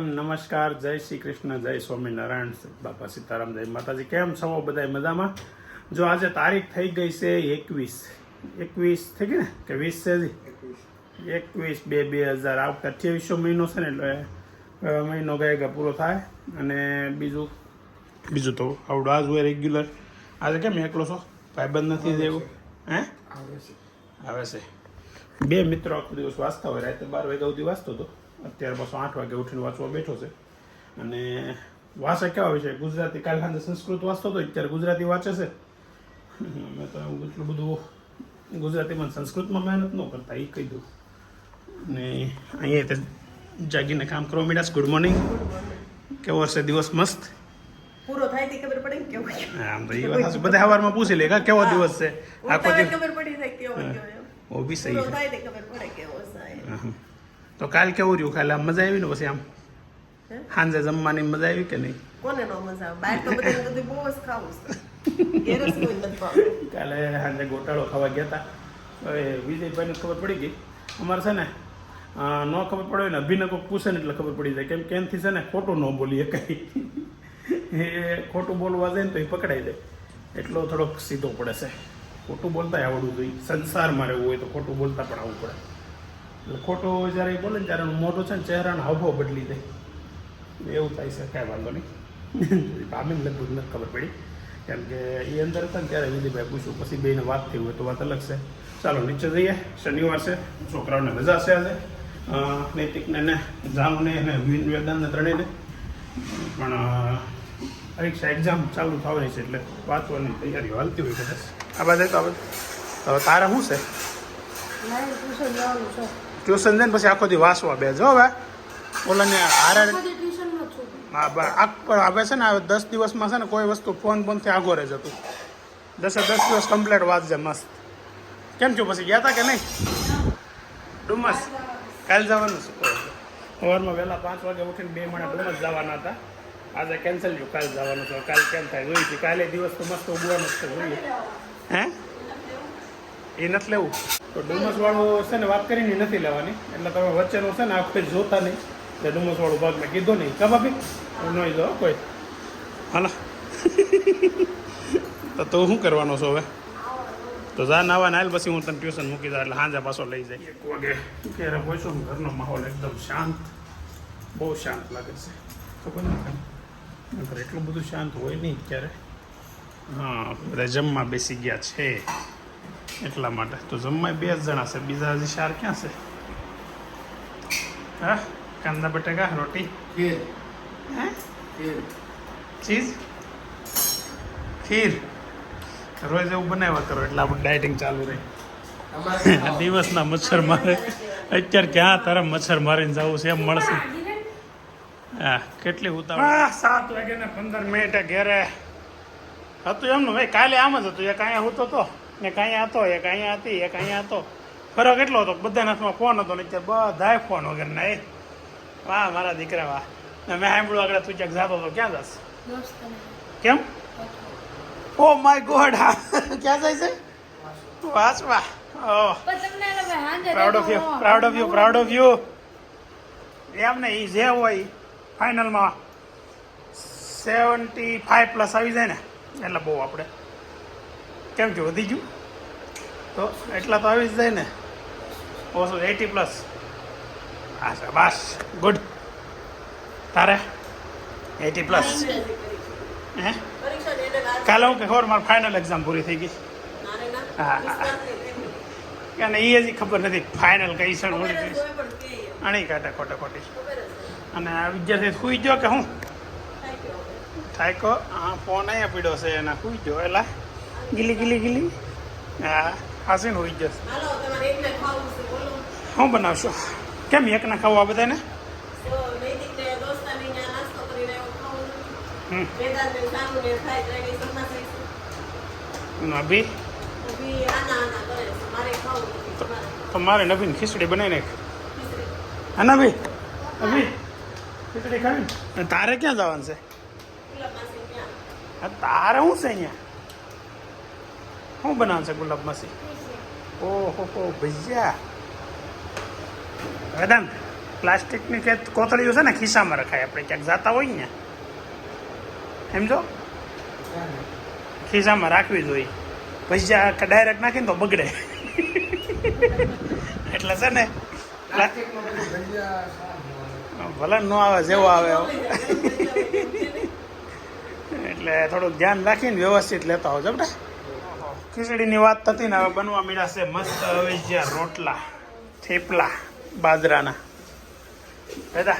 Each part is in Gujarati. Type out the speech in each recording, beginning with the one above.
નમસ્કાર, જય શ્રી કૃષ્ણ, જય સ્વામિનારાયણ, બાપા સીતારામ, જય માતાજી. કેમ છો બધા? મજામાં? જો આજે તારીખ થઈ ગઈ છે 21 થઈ ગઈ ને કે 20 છે? 21/2/2000. આ વખતે 28સો મહિનો છે ને, એટલે મહિનો ગયા પૂરો થાય. અને બીજું તો આવડું આજ હોય રેગ્યુલર. આજે કેમ એકલો છો? ભાઈબંધ નથી જેવું? હે આવે છે. બે મિત્રો આખો દિવસ વાંચતા હોય, રાતે 12 વાગ્યા સુધી વાંચતો હતો, અત્યારે પાછો 8 વાગે ઉઠીને વાંચવા બેઠો છે. અને વાંચે કેવા વિષય? ગુજરાતી. કાલે સાંજે સંસ્કૃત વાંચતો હતો, અત્યારે ગુજરાતી વાંચે છે. મેં તો એટલું બધું ગુજરાતીમાં સંસ્કૃતમાં મહેનત ન કરતા, એ કહી દઉં. અને અહીંયા તે જાગીને કામ કરવા માંડ્યા છે. Good morning. કેવો હશે દિવસ? મસ્ત પૂરો થાય તે ખબર પડે કેવો? આમ તો એ વાત બધા સવારમાં પૂછી લે કેવો દિવસ છે, આખો દિવસ ખબર પડી જાય કેવો ઓ બી સહી પૂરો છે. થાય તે ખબર પડે કેવો છે. તો કાલ કેવું રહ્યું? કાલે આમ મજા આવી ને? પછી આમ સાંજે જમવાની મજા આવી કે નહીં? કોને નો મજા આવે? બહાર તો બધા બધું બહુ જ ખાવું છે. ઘેરસ કોઈ નથી ભાવતું. કાલે સાંજે ગોટાળો ખાવા ગયા હતા. હવે વિજયભાઈને ખબર પડી ગઈ. અમારે છે ને ન ખબર પડે ને, અભિનય કોઈ પૂછે ને એટલે ખબર પડી જાય. કેમ કે એનથી છે ને ખોટું ન બોલીએ કંઈ. એ ખોટું બોલવા જાય ને તો એ પકડાઈ જાય. એટલો થોડોક સીધો પડે છે. ખોટું બોલતા આવડવું જોઈએ. સંસારમાં રહેવું હોય તો ખોટું બોલતા પણ આવવું પડે. એટલે ખોટું જ્યારે એ બોલે ને ત્યારે એનું મોઢું છે ને ચહેરાનો હાવભાવ બદલી જાય. એવું થાય છે. કાંઈ વાંધો નહીં. ભાભીને લગભગ નથી ખબર પડી, કેમ કે એ અંદર હતા ને ત્યારે વિજયભાઈ પૂછ્યું. પછી બેને વાત થઈ હોય તો વાત અલગ છે. ચાલો નીચે જઈએ. શનિવાર છે, છોકરાઓને રજા છે આજે. નૈતિકને ને જામને અને વેદાંતને ત્રણેયને પણ પરીક્ષા એક્ઝામ ચાલુ થવાની છે, એટલે વાંચવાની તૈયારીઓ હાલતી હોય કદાચ. આ બાજુ તો હવે તારે શું છે? ટ્યુશન છે ને પછી આખો દી વાંચવા બે જો હવે ઓલાને હારે હા આવે છે ને. 10 દિવસમાં છે ને કોઈ વસ્તુ ફોનથી આગો રહે જતું. 10 દિવસ કમ્પ્લીટ વાંચજે મસ્ત. કેમ છું? પછી ગયા હતા કે નહીં ડુમસ? કાલે જવાનું છે. સવારમાં વહેલા 5 વાગે ઉઠીને 2 માણા ડુમસ જવાના હતા. આજે કેન્સલ થયું. કાલે જવાનું છે. કાલે કેમ થાય જોઈ હતી. કાલે દિવસ તો મસ્ત ઉગવાનું છે. જોઈએ હે એ નથી લેવું તો ડુમસ વાળું છે ને વાત કરીને નથી લેવાની. એટલે તમે વચ્ચેનું છે ને આખું જોતા નહીં. એટલે ડુમસ વાળું ભાગ મેં કીધું નહીં. કા ભાભી નહીં જો કોઈ હાલો. તો તું શું કરવાનો છો હવે? તો જા નાવા નાલ, પછી હું તને ટ્યુશન મૂકી દઉં એટલે સાંજે પાછો લઈ જાય. 1 વાગે ક્યારે પહોંચું? ઘરનો માહોલ એકદમ શાંત, બહુ શાંત લાગે છે. ખબર નથી એટલું બધું શાંત હોય નહીં ક્યારે. હા, બધા જમવા બેસી ગયા છે એટલા માટે. તો જમવા 2 જ જણા છે, બીજા હજી 4 ક્યાં છે? હા, કાંદા બટેકા, રોટી, હે ચીઝ, ખીર. રોજ એવું બનાવ્યા કરો એટલે આપણે ડાયટિંગ ચાલુ રહે. દિવસના મચ્છર મારે. અત્યારે ક્યાં તારા મચ્છર મારીને જવું છે? એમ મળશે. હા, કેટલી ઉતાવળ. 7 વાગ્યાને 15 ઘેરે હતું એમનું. ભાઈ કાલે આમ જ હતું. એક અહીંયા હોતો હતો, એક અહીંયા હતો, એક અહીંયા હતી, એક અહીંયા હતો. ફરક એટલો હતો બધાના હાથમાં ફોન હતો ને અત્યારે બધાય ફોન વગરના. એ વાહ મારા દીકરા વાહ. મેં સાંભળ્યું આગળ તું ક્યાંક જતો હતો. ક્યાં જશ? કેમ? Oh my God. હા, ક્યાં જાય છે? વાંચવા. Oh, proud of you, proud of you, proud of you. એમ ને એ જે હોય ફાઇનલમાં 75+ આવી જાય ને એટલે બહુ આપણે કેમ કે વધી ગયું તો એટલા તો આવી જ જાય ને. ઓછું 80+. હા સર, બસ ગુડ. તારે 80+? હે કાલે હું કે ખબર મારી ફાઇનલ એક્ઝામ પૂરી થઈ ગઈ. હા અને એ હજી ખબર નથી ફાઇનલ કઈ છે આણી કાઢે ખોટે ખોટી. અને આ વિદ્યાર્થી સુઈ ગયો કે હું થાય કહો? હા, ફોન અહીંયા પીડ્યો છે એના. સુઈ ગયો એલા ગીલી. હા, હાસીને સુઈ જશે. શું બનાવશો? કેમ એકના ખાવું આ બધાને? અભી તો મારે નવીન ખીચડી બનાવી નાખ. હા ના ભાઈ, અભી ખીચડી ખાવી. તારે ક્યાં જવાનું છે? તારે શું છે અહીંયા? શું બનાવવાનું છે? ગુલાબ માસી. ઓહો ભૈયા વેદાંત પ્લાસ્ટિકની કે કોથળીઓ છે ને ખિસ્સામાં રખાય, આપણે ક્યાંક જતા હોય ને સમજો, ખિસ્સામાં રાખવી જોઈએ. ભજીયા ડાયરેક્ટ નાખીને તો બગડે એટલે છે ને ભલે ન આવે જેવો આવે એટલે થોડુંક ધ્યાન રાખીને વ્યવસ્થિત લેતા હોજો બેટા. ખીચડીની વાત થતી ને હવે બનવા મળ્યા છે મસ્ત હવે જ્યાં રોટલા થેપલા બાજરાના. બેટા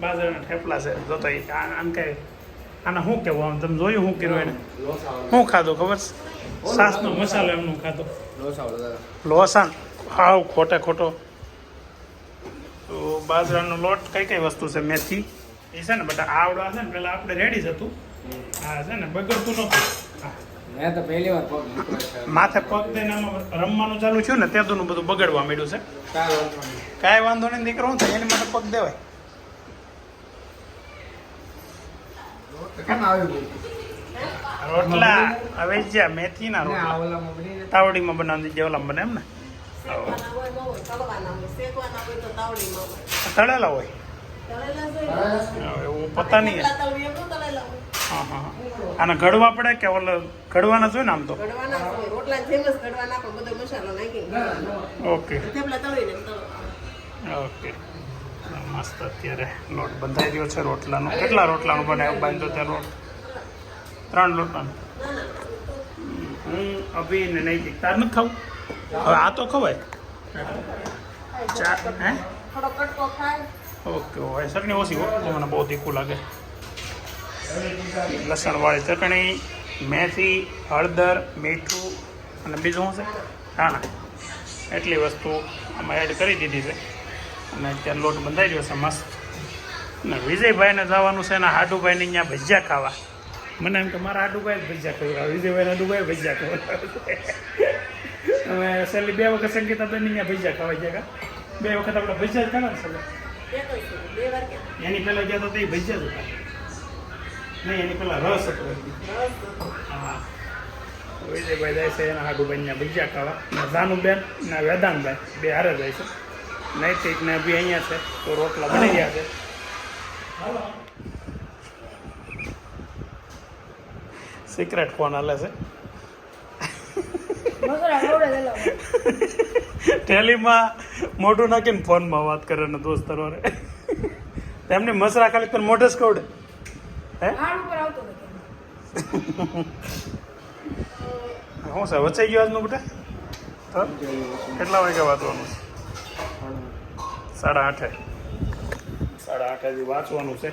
બાજરાના થેપલા છે જોતો આમ કે આને શું કહેવું, આમ તમે જોયું શું કર્યું એને, શું ખાધું ખબર છે? સાસનો મસાલો એમનું ખાધો, લોસાન હાવ ખોટે ખોટો. તો બાજરાનો લોટ કઈ કઈ વસ્તુ છે, મેથી એ છે ને બધા આવડા છે ને પેલા આપણે રેડી જ હતું. હા છે ને બગડતું નહોતું. મેં તો પહેલી વાર પગ મૂક્યો છે. માથે પગ દઈને આમાં રમવાનું ચાલુ થયું ને તેદુનું બધું બગડવા માંડ્યું છે. કાંઈ વાંધો નહીં દીકરો, હું થાય એની માટે પગ દેવાય. કેમ આવી ગયું? રોટલા હવે જ્યાં મેથીના રોટલા ઓલામાં બની જાય. તાવડીમાં બનાવી દીધી, ઓલામાં બને એમ ને શેકવાના હોય ન હોય, તળવાના હોય. શેકવાના હોય તો તાવડીમાં હોય. તળેલા હોય. તળેલા જ હોય. હવે એવું પતા નહીં. થેપલા તળવી એમ ન તળેલા હોય. હા હા આને ઘડવા પડે કે ઓલા ઘડવાના જ હોય ને આમ તો? ઘડવાના જ હોય. રોટલા જેમ જ ઘડવાના પણ બધો મસાલો નાખીને ઓકે થેપલા તળીને એમ તળવાના. ઓકે મસ્ત. અત્યારે લોટ બંધાઈ ગયો છે રોટલાનો. કેટલા રોટલાનો બનાવ્યો બાંધો ત્યાં લોટ? 3 લોટનો. હું અભિને નહીં તાર નથી ખાવું હવે, આ તો ખવાય. 4 હે થોડો કટકો ખાય. ઓકે હોય ચટણી ઓછી હોય, મને બહુ તીખું લાગે. લસણવાળી ચટણી, મેથી, હળદર, મીઠું અને બીજું શું છે ધાણા, એટલી વસ્તુ આમાં એડ કરી દીધી છે. અને અત્યારે લોટ બંધાઈ ગયો છે મસ્ત. ને વિજયભાઈને જવાનું છે ને હાડુભાઈને અહીંયા ભજીયા ખાવા. મને એમ કે મારા હાડુભાઈ જ ભજીયા ખવડાવે, વિજયભાઈ હાડુભાઈ ભજીયા ખવડાવે. અમે છેલ્લી 2 વખત સંગીતાબેન અહીંયા ભજીયા ખાવા ગયા. 2 વખત આપણે ભજીયા જ ખાવા છે. એક જ છે, 2 વાર કેમ? એની પહેલાં ગયા તો તે ભજીયા જ હતા. નહીં એની પહેલાં રસ હતો. હા વિજયભાઈ જાય છે એના હાડુભાઈ ભજીયા ખાવા. ને જાનુબેન ને વેદાંતભાઈ 2 હારે જાય છે. નૈતિક ને બી અહીંયા છે તો રોટલા બની ગયા છે. સિક્રેટ ફોન હાલે છે. ટેલીમાં મોઢું નાખીને ફોનમાં વાત કરે ને દોસ્તરો રે. તેમને મસરા ખાલી તને મોઢે જ કવડે. હે શું છે વચાઈ ગયો આજનું બેટા? તો કેટલા વાગ્યા વાંચવાનું છે? 8:30. 8:30 વાંચવાનું છે.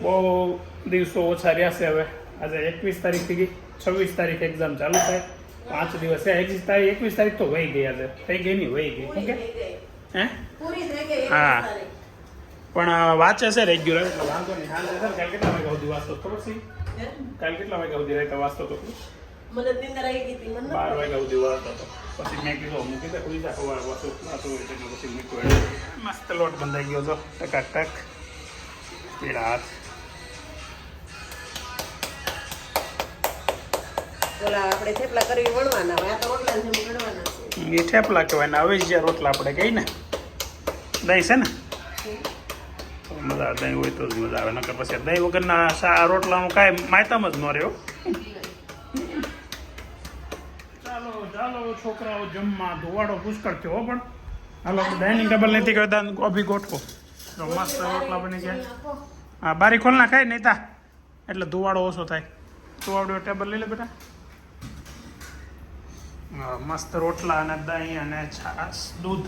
બહુ દિવસો ઓછા રહ્યા છે હવે. આજે 21 તારીખ થઈ ગઈ, 26 તારીખ એક્ઝામ ચાલુ થાય. 5 દિવસ છે. 21 તારીખ તો વહી ગઈ. આજે થઈ ગઈ નહીં, વહી ગઈ. ઓકે હે પૂરી થઈ ગઈ. હા. પણ વાંચે છે રેગ્યુલર એટલે વાંધો નહીં. હાલ કાલ કેટલા વાગ્યા સુધી વાંચતો ખબર છે? કાલ કેટલા વાગ્યા સુધી રહેતા વાંચતો હતો? મને નીંદર આવી ગઈ હતી. મને 12 વાગ્યા સુધી વાંચતો હતો. પછી મેં કીધું મૂકી દે ખુલી જા સવારે વાંચું એટલે પછી મૂક્યો. મસ્ત લોટ બંધાઈ ગયો હતો ટકાટક. પીળા હાથ. ઓલા આપણે થેપલા કરી વણવાના હોય. આ તો રોટલા જેમ ઘડવાના છે. એ થેપલા કહેવાય ને હવે જ્યાં રોટલા આપણે કહીએ ને દહીં છે ને મજા આવે. દહીં હોય તો જ મજા આવે, નકર પછી દહીં વગરના રોટલાનું કાંઈ માયતામ જ ન રહ્યો. ચાલો ચાલો છોકરાઓ જમવા. ધોવાડો પુષ્કળ થયો પણ હાલો ડાઇનિંગ ટેબલ નથી કરતા અભી ગોઠવો. તો મસ્ત રોટલા બની ગયા. હા બારી ખોલ ના ખાય નહીં તા એટલે ધોવાડો ઓછો થાય. ધોવાડો ટેબલ લઈ લે બેટા. મસ્ત રોટલા અને દહીં અને છાશ, દૂધ.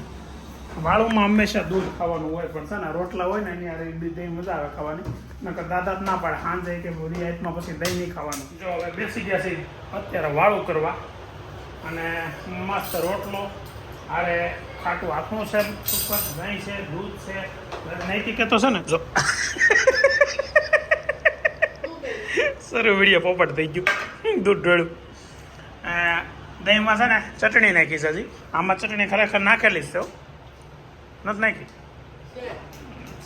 વાળુમાં હંમેશા દૂધ ખાવાનું હોય પણ છે ને રોટલા હોય ને એની યાર દહીં મજા આવે ખાવાની. નકર દાદા જ ના પાડે સાંજે કે બધી આઈટમાં પછી દહીં નહીં ખાવાનું. જો હવે બેસી ગયા છે અત્યારે વાળું કરવા. અને મસ્ત રોટલો આરે ખાટું આખું છે, ઉપર દહીં છે, દૂધ છે. નૈતિક તો છે ને જો સરું વિડીયો પોપટ થઈ ગયું. દૂધ ઢોળ્યું. દહીંમાં છે ને ચટણી નાખી છે હજી. આમાં ચટણી ખરેખર નાખેલી જ છે, નથી નાખી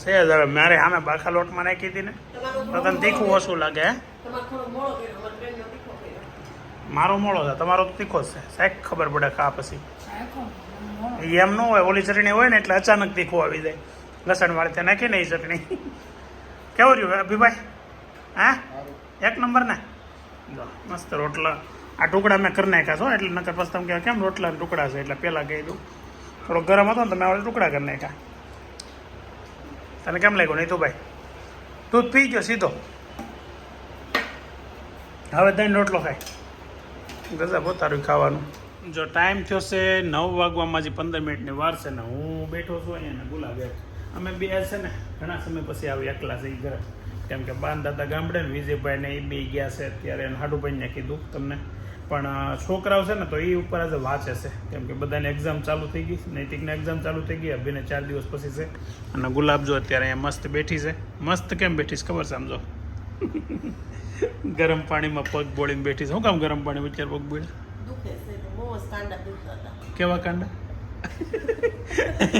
છે જ. હવે મારે સામે બાખા લોટમાં નાખી હતી ને તો તને તીખું ઓછું લાગે. હે મારો મોળો છે, તમારો તો તીખો જ છે. સાહેબ ખબર પડે ખા પછી. એમ ન હોય, ઓલી ચટણી હોય ને એટલે અચાનક તીખું આવી જાય. લસણવાળી ત્યાં નાખી ને એ ચટણી કેવું રહ્યું અભિભાઈ હા એક નંબર ને જો મસ્ત રોટલા આ ટુકડા મેં કરી નાખ્યા છો એટલે નકર પછી તમે કહેવાય કેમ રોટલા ટુકડા છે એટલે પહેલાં કહી દઉં થોડો ગરમ હતો ને તમે આવડે ટુકડા કરી નાખ્યા તને કેમ લાગ્યું નહીં તો ભાઈ દૂધ પી ગયો સીધો હવે દહીં રોટલો ખાય ગજા પોતારું ખાવાનું જો ટાઈમ થયો છે 9 વાગવામાં હજી 15 મિનિટની વાર છે ને હું બેઠો છું અહીંયા ને ગુલાબ અમે બે છે ને ઘણા સમય પછી આવી એકલા છે એ ઘરે કેમ કે બાન દાદા ગામડે ને વિજયભાઈ ને એ બે ગયા છે ત્યારે એને હાડુભાઈને કીધું તમને પણ છોકરાઓ છે ને તો એ ઉપર આજે વાંચે છે કેમ કે બધાને એક્ઝામ ચાલુ થઈ ગઈ નૈતિકને એક્ઝામ ચાલુ થઈ ગઈ અભિને 4 દિવસ પછી છે અને ગુલાબ જો અત્યારે અહીંયા મસ્ત બેઠી છે મસ્ત કેમ બેઠી છે ખબર છે સમજો ગરમ પાણીમાં પગ બોળીને બેઠી છે શું કામ ગરમ પાણીમાં અત્યારે પગ બોળે દુખે છે તો બહુ જ કાંડા દુખતા હતા કેવા કાંડા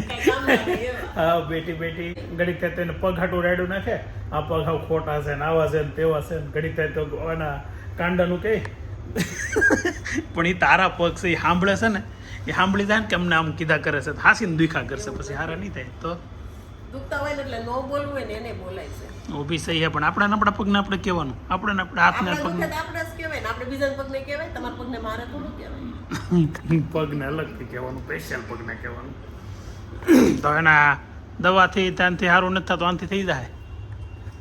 કઈ કામ ના કરે એવા. હા બેટી બેટી ઘડીક થાય તો એને પગ હાટું રાયડું નાખે આ પગ હાવ ખોટા છે ને આવા છે ને તેવા છે ને ઘડીક થાય તો એના કાંડાનું કહે પણ એ તારા પગ છે એ સાંભળે છે ને એ સાંભળી જાય ને કે અમને આમ કીધા કરે છે હાસીને દુખા કરશે પછી હારા નહીં થાય તો દુખતા હોય ને એટલે ન બોલવું હોય ને એને બોલાય છે ઓ બી સહી છે પણ આપણા પગને આપણે કહેવાનું આપણે હાથને આપણે પગને દુખે તો આપણે જ કહેવાય ને આપણે બીજા પગને કહેવાય તમારા પગને મારે થોડું કહેવાય પગને અલગથી કહેવાનું સ્પેશિયલ પગને કહેવાનું તો એના દવાથી ત્યાંથી સારું નથી થતું આનાથી થઈ જાય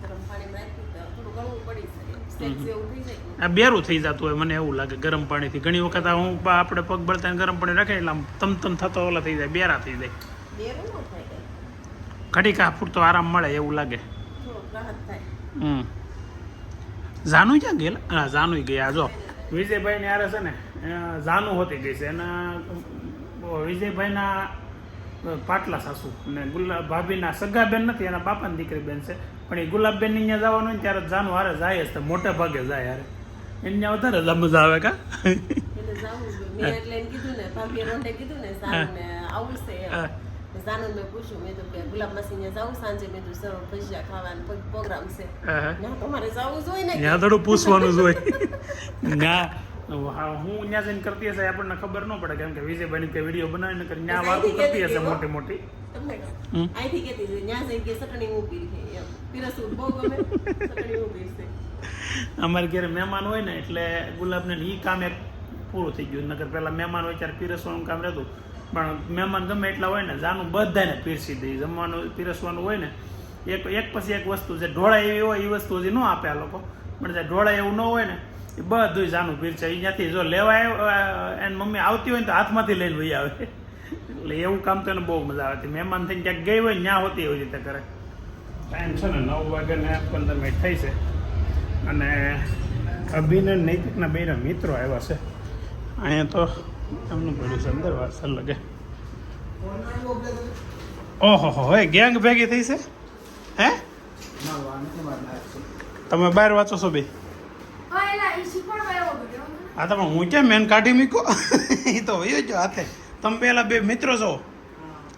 ગરમ પાણીમાં નાખ્યું તો થોડું ગળવું પડી જાય સ્ટેજ જેવું થઈ જાય આ બેરું થઈ જતું હોય મને એવું લાગે ગરમ પાણીથી ઘણી વખત હું આપણે પગ બળતા ગરમ પાણી રાખે એટલે આમ તમ થતો ઓલા થઈ જાય બેરા થઈ જાય બેરું ન થાય કઈ ઘડીક આ પૂરતો આરામ મળે એવું લાગે થોડુંક રાહત થાય જાનું ક્યાં ગયેલા હા જાનું ગયા જો વિજયભાઈને યારે છે ને જાનું હોતી ગઈ છે એના વિજયભાઈના પાટલા સાસુ ને ગુલાબ ભાભીના સગા બેન નથી એના બાપાની દીકરી બેન છે પણ એ ગુલાબબેન અહીંયા જવાનું હોય ને ત્યારે જાનું હારે જાય જ મોટે ભાગે જાય હારે એને ત્યાં વધારે મજા આવે કા એટલે જાવું જોઈએ. મેં એટલે એને કીધું ને ભાભીએ રોંઢે કીધું ને સાનુને આવું છે એમ. જાનું મેં પૂછ્યું મેં તો કે ગુલાબ માસી ત્યાં જાવું સાંજે મેં તો સર ભજીયા ખાવાનો પ્રોગ્રામ છે ના તમારે જાવું જોઈએ ને ત્યાં થોડું પૂછવાનું જ હોય ના હું ત્યાં જઈને કરતી હશે આપણને ખબર ન પડે કેમ કે વિજયભાઈ કે વિડીયો બનાવીને ત્યાં વાતો કરતી હશે મોટી મોટી તમને કહું અહીંથી કહેતી હતી ત્યાં જઈને કે ચટણી હું પીર છે એમ પીરસવું બહુ ગમે ચટણી હું પીર છે અમારે ઘરે મહેમાન હોય ને એટલે ગુલાબને એ કામ એક પૂરું થઈ ગયું નકર પહેલાં મહેમાન હોય ત્યારે પીરસવાનું કામ રહેતું પણ મહેમાન ગમે એટલા હોય ને જાનું બધાને પીરસી દઈ જમવાનું પીરસવાનું હોય ને એક પછી એક વસ્તુ છે ઢોળા એવી હોય એ વસ્તુ હજી ન આપે આ લોકો પણ જે ઢોળા એવું ન હોય ને એ બધું જાનું પીરસે અહીંયાથી જો લેવા એની મમ્મી આવતી હોય ને તો હાથમાંથી લઈને વહી આવે એટલે એવું કામ તો એને બહુ મજા આવે મહેમાન થઈને ક્યાંક ગઈ હોય ને ત્યાં હોતી એવી રીતે કરે ટાઈમ છે ને 9 વાગ્યાને 15 મિનિટ થઈ છે અને અભિને નૈતિકના બેના મિત્રો આવ્યા છે અહીંયા તો એમનું બધું છે અંદર વાત સર લગે ઓહો હો ગેંગ ભેગી થઈ છે હે તમે બહાર વાંચો છો બે હા તમે હું કેમ મેન કાઢી મૂકો એ તો વયો જો હાથે તમે પેલા બે મિત્રો છો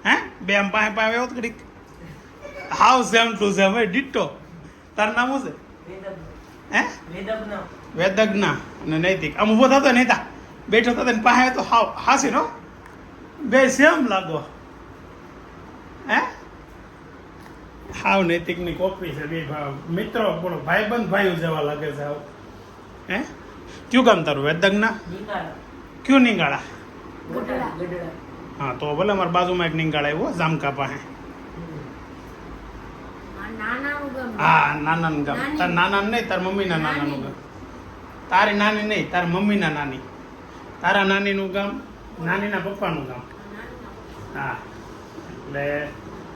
હે બે આમ પાસે પાસે આવ્યો ઘડીક હાવ સેમ ટુ સેમ ભાઈ ડિટ્ટો તારું નામ શું છે હે વેદજ્ઞા અને નૈતિક આમ ઊભો થતો નૈતા બેઠો થતો ને પાસે તો હાવ હાસી નો બે સેમ લાગો હે હાવ નૈતિકની કોપી છે બે મિત્રો બોલો ભાઈબંધ ભાઈઓ જેવા લાગે છે હાવ હે ક્યું કામ તારું વેદજ્ઞા ક્યું નિંગાળા હા તો ભલે અમારા બાજુમાં એક નિંગાળા આવ્યો જામકા પાસે હા નાનાનું ગામ તાર નાનાનું નહીં તાર મમ્મીના નાનાનું ગામ તારી નાની નહીં તાર મમ્મીના નાની તારા નાનીનું ગામ નાનીના પપ્પાનું ગામ હા એટલે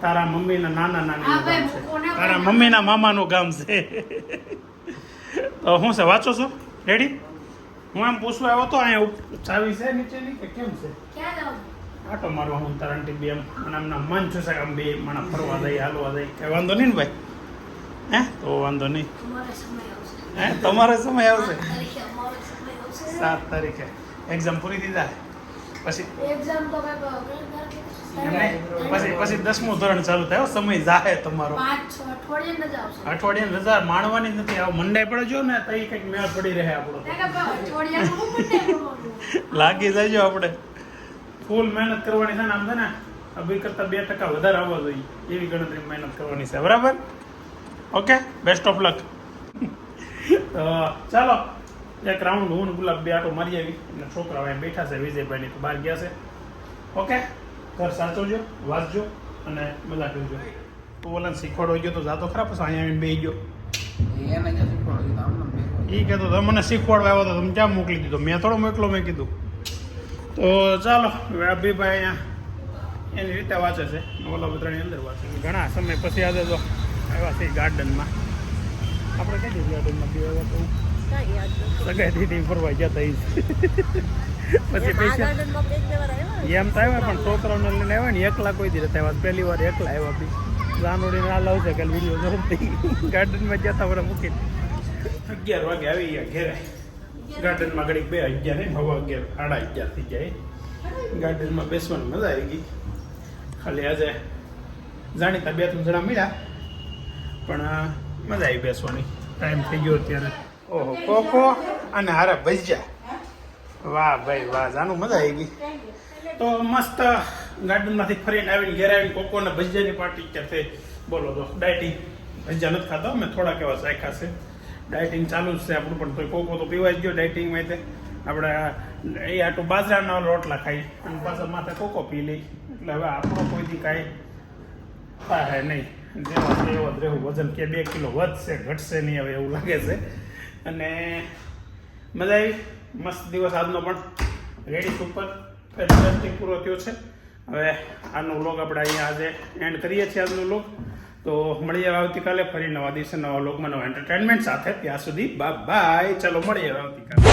તારા મમ્મીના નાના નાનીનું ગામ છે તારા મમ્મીના મામાનું ગામ છે તો શું છે વાંચો છો રેડી હું એમ પૂછવા આવ્યો તો અહીંયા ચાવી છે નીચેની કે કેમ છે આટો મારવા હું તારા આંટી બે એમ મને એમના મન છે સાહેબ આમ બે મને ફરવા જઈ હાલવા જઈ કઈ વાંધો નહીં ને ભાઈ હે તો વાંધો નહીં હે તમારો સમય આવશે 7 તારીખે એક્ઝામ પૂરી થઈ જાય પછી પછી 10મું ધોરણ ચાલુ થાય સમય જાહે તમારો અઠવાડિયાની રજા માણવાની નથી આવો મંડાઈ પડે જો ને તો કંઈક મેળ પડી રહે આપણો લાગી જાય આપણે ફૂલ મહેનત કરવાની છે ને આમ છે ને અભી કરતાં 2% વધારે આવવા જોઈએ એવી ગણતરી મહેનત કરવાની છે બરાબર. Okay, best of luck. તો ચાલો એક રાઉન્ડ હું ને ગુલાબ બે આટો મારી આવી એટલે છોકરાઓ અહીંયા બેઠા છે વિજયભાઈની તો બહાર ગયા છે. ઓકે, ઘર સાચવજો, વાંચજો અને મજા કરજો. તું ઓલાને શીખવાડો ગયો તો જાતો ખરા, પછી અહીંયા આવીને બેસી ગયો. એને જે શીખવાડ્યું તો આમને મેં એ કહેતો હતો મને શીખવાડવા આવ્યો તો તમે ક્યાં મોકલી દીધો, મેં થોડો મોકલો, મેં કીધું. તો ચાલો હવે અભિભાઈ અહીંયા એની રીતે વાંચે છે, ઓલા બધાની અંદર વાંચે છે. ઘણા સમય પછી આજે તો આવ્યા છે ગાર્ડનમાં. આપણે કઈ દીધી ગાર્ડનમાં બી આવ્યા તો કાંઈ યાદ નથી. સગાઈ દીદી ફરવા ગયા હતા પછી આ પૈસા ગાર્ડનમાં એક બે વાર આવ્યા. એમ તો આવ્યા પણ છોકરાઓને લઈને આવ્યા ને એકલા કોઈ દી નથી આવ્યા. પહેલી વાર એકલા આવ્યા બી જાનોડીને આ લાવશે કાલે વિડીયો જોઈ ગાર્ડનમાં જતા વરે મૂકી 11 વાગે આવી ગયા ઘેરે. ગાર્ડનમાં ઘડીક બે 11 નહીં 11:30 11:30 થઈ જાય. ગાર્ડનમાં બેસવાની મજા આવી ગઈ. ખાલી આજે જાણીતા 2-3 જણા મળ્યા પણ મજા આવી બેસવાની. ટાઈમ થઈ ગયો અત્યારે. ઓહો કોકો અને હારે ભજીયા. વાહ ભાઈ વાહ, જાનું મજા આવી ગઈ. તો મસ્ત ગાર્ડનમાંથી ફરીને આવીને ઘેર આવીને કોકોના ભજીયાની પાર્ટી અત્યારે થઈ. બોલો તો ડાયટિંગ ભજીયા નથી ખાતા મેં, થોડાક એવા શાખ્યા છે. ડાયટિંગ ચાલુ જ છે આપણું પણ, તો કોકો તો પીવાય જ ગયો ડાયટિંગમાં. તે આપણે એ આટલું બાજરાના રોટલા ખાઈ અને પાછા માથે કોકો પી લઈ એટલે હવે આપણો કોઈથી કાંઈ થાય નહીં. જેવા છે એવો જ રહેવું. વજન કે 2 કિલો વધશે ઘટશે નહીં હવે એવું લાગે છે. અને મજા આવી, મસ્ત દિવસ આજનો પણ. રેડી સુપર ફેન્ટાસ્ટિક પૂરો થયો છે. હવે આનો વ્લોગ આપણે અહીંયા આજે એન્ડ કરીએ છીએ. આજનો વ્લોગ તો મળીએ આવતીકાલે ફરી નવા દિવસે નવા વ્લોગમાં નવા એન્ટરટેનમેન્ટ સાથે. ત્યાં સુધી બાય. ચલો મળીએ આવતીકાલે.